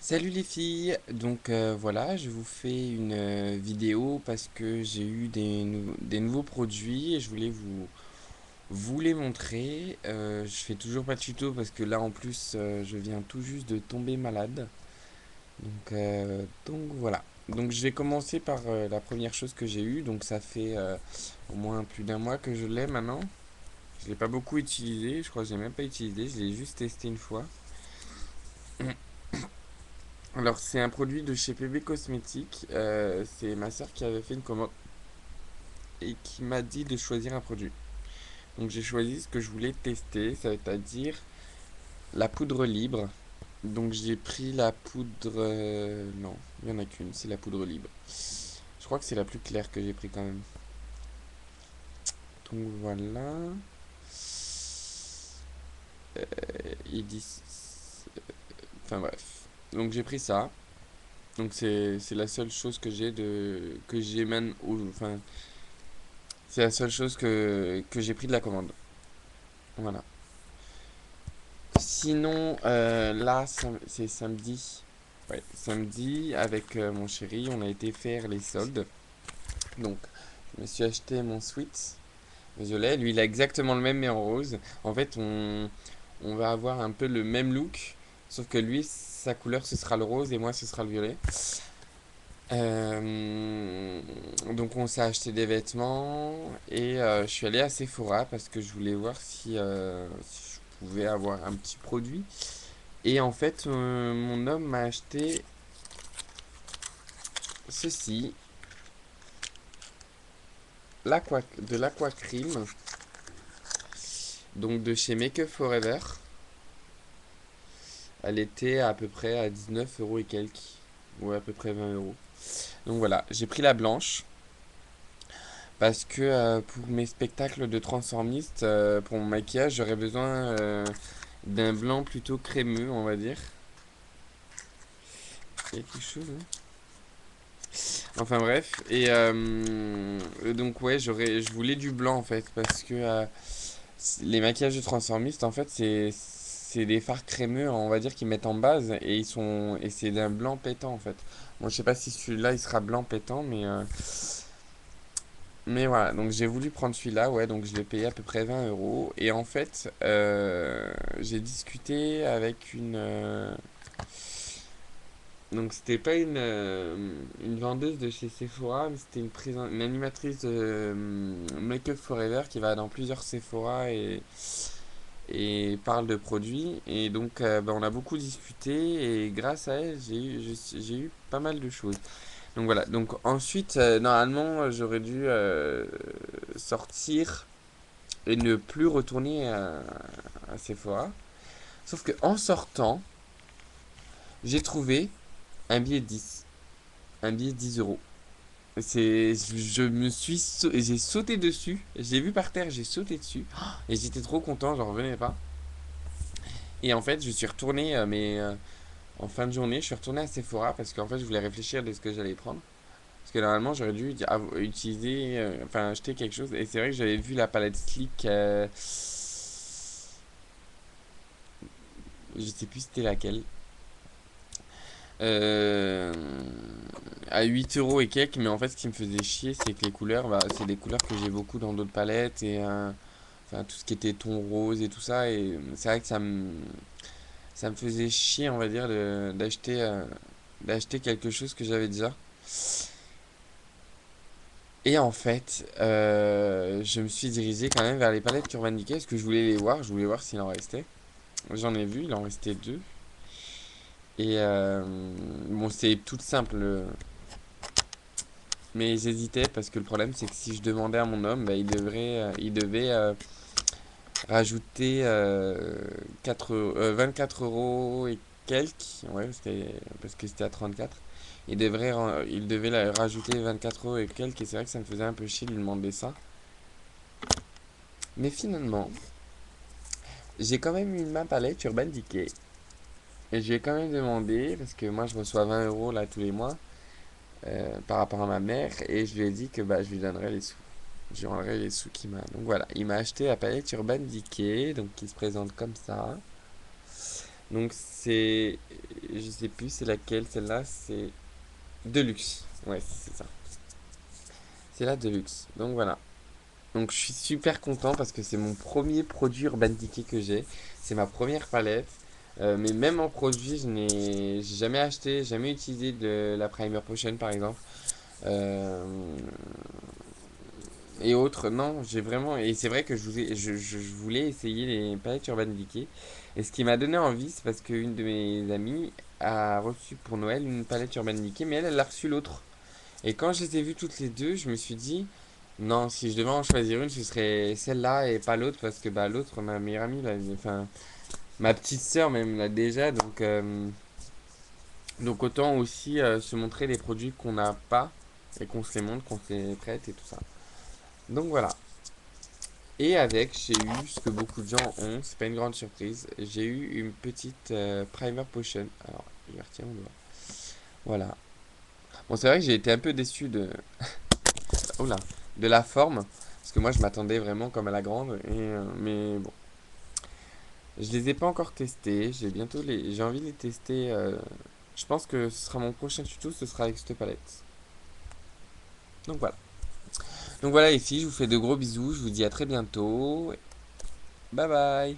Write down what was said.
Salut les filles, donc voilà, je vous fais une vidéo parce que j'ai eu des nouveaux produits et je voulais vous les montrer. Je fais toujours pas de tuto parce que là en plus je viens tout juste de tomber malade. Donc voilà. Donc je vais commencer par la première chose que j'ai eue. Donc ça fait au moins plus d'un mois que je l'ai maintenant. Je l'ai pas beaucoup utilisé, je crois que je l'ai même pas utilisé, je l'ai juste testé une fois. Alors, c'est un produit de chez PB Cosmétiques. C'est ma soeur qui avait fait une commande et qui m'a dit de choisir un produit. Donc, j'ai choisi ce que je voulais tester, c'est-à-dire la poudre libre. Donc, j'ai pris la poudre. Non, il n'y en a qu'une, c'est la poudre libre. Je crois que c'est la plus claire que j'ai pris quand même. Donc, voilà. Ils disent. Enfin, bref. Donc, j'ai pris ça. Donc, c'est la seule chose que j'ai de. Que j'ai même. Enfin, c'est la seule chose que j'ai pris de la commande. Voilà. Sinon, là, c'est samedi. Ouais, samedi, avec mon chéri, on a été faire les soldes. Donc, je me suis acheté mon sweat violet. Lui, il a exactement le même, mais en rose. En fait, on va avoir un peu le même look. Sauf que lui, sa couleur, ce sera le rose et moi, ce sera le violet. Donc on s'est acheté des vêtements et je suis allé à Sephora parce que je voulais voir si je pouvais avoir un petit produit. Et en fait, mon homme m'a acheté ceci, de l'aqua cream, donc de chez Make Up Forever. Elle était à peu près à 19 euros et quelques, ou à peu près 20 euros. Donc voilà, j'ai pris la blanche. Parce que pour mes spectacles de transformiste, pour mon maquillage, j'aurais besoin d'un blanc plutôt crémeux, on va dire. Il y a quelque chose, hein. Enfin bref, et donc ouais, je voulais du blanc en fait, parce que les maquillages de transformiste, en fait, c'est des fards crémeux, on va dire, qu'ils mettent en base, et c'est d'un blanc pétant en fait. Bon, je sais pas si celui-là il sera blanc pétant, mais voilà, donc j'ai voulu prendre celui-là, ouais, donc je l'ai payé à peu près 20 euros. Et en fait, j'ai discuté avec donc c'était pas une vendeuse de chez Sephora, mais c'était une animatrice de Make Up Forever qui va dans plusieurs Sephora et parle de produits. Et donc, bah, on a beaucoup discuté et grâce à elle, j'ai eu pas mal de choses. Donc voilà, donc ensuite, normalement, j'aurais dû sortir et ne plus retourner à Sephora. Sauf que en sortant, j'ai trouvé un billet de 10. Un billet de 10 euros. J'ai sauté dessus. J'ai vu par terre, j'ai sauté dessus. Et j'étais trop content, j'en revenais pas. Et en fait, je suis retourné, en fin de journée, je suis retourné à Sephora parce qu'en fait, je voulais réfléchir de ce que j'allais prendre. Parce que normalement, j'aurais dû utiliser, enfin, acheter quelque chose. Et c'est vrai que j'avais vu la palette Slick. Je sais plus c'était laquelle. euh, à 8 euros et quelques, mais en fait, ce qui me faisait chier, c'est que les couleurs, bah, c'est des couleurs que j'ai beaucoup dans d'autres palettes et enfin, tout ce qui était ton rose et tout ça. Et c'est vrai que ça me faisait chier, on va dire, d'acheter quelque chose que j'avais déjà. Et en fait, je me suis dirigé quand même vers les palettes Urban Decay parce que je voulais voir s'il en restait. J'en ai vu, il en restait deux. Et bon, c'est tout simple. Mais j'hésitais parce que le problème c'est que si je demandais à mon homme, bah, il devait rajouter 24 euros et quelques. Ouais, parce que c'était à 34. Il devait rajouter 24 euros et quelques. Et c'est vrai que ça me faisait un peu chier de lui demander ça. Mais finalement, j'ai quand même eu ma palette Urban Decay. Et je lui ai quand même demandé, parce que moi je reçois 20 euros là tous les mois par rapport à ma mère. Et je lui ai dit que bah, je lui donnerais les sous. Je lui rendrai les sous qu'il m'a. Donc voilà, il m'a acheté la palette Urban Decay, donc qui se présente comme ça. Donc je sais plus c'est laquelle, celle-là c'est Deluxe. Ouais, c'est ça. C'est la Deluxe. Donc voilà. Donc je suis super content parce que c'est mon premier produit Urban Decay que j'ai. C'est ma première palette. Mais même en produit, j'ai jamais acheté, jamais utilisé de la Primer Potion par exemple. Euh, et autres, non, j'ai vraiment. Et c'est vrai que je voulais essayer les palettes Urban Decay. Et ce qui m'a donné envie, c'est parce qu'une de mes amies a reçu pour Noël une palette Urban Decay, mais elle a reçu l'autre. Et quand je les ai vues toutes les deux, je me suis dit, non, si je devais en choisir une, ce serait celle-là et pas l'autre, parce que bah, l'autre, ma meilleure amie, enfin, ma petite sœur même l'a déjà, donc autant aussi se montrer les produits qu'on n'a pas et qu'on se les montre, qu'on se les prête et tout ça. Donc voilà. Et avec, j'ai eu ce que beaucoup de gens ont, c'est pas une grande surprise, j'ai eu une petite primer potion. Alors, je vais retirer mon doigt. Voilà. Bon, c'est vrai que j'ai été un peu déçu oh là, de la forme, parce que moi je m'attendais vraiment comme à la grande, mais bon. Je les ai pas encore testés, j'ai envie de les tester. Je pense que ce sera mon prochain tuto, ce sera avec cette palette. Donc voilà. Donc voilà les filles, je vous fais de gros bisous, je vous dis à très bientôt. Bye bye.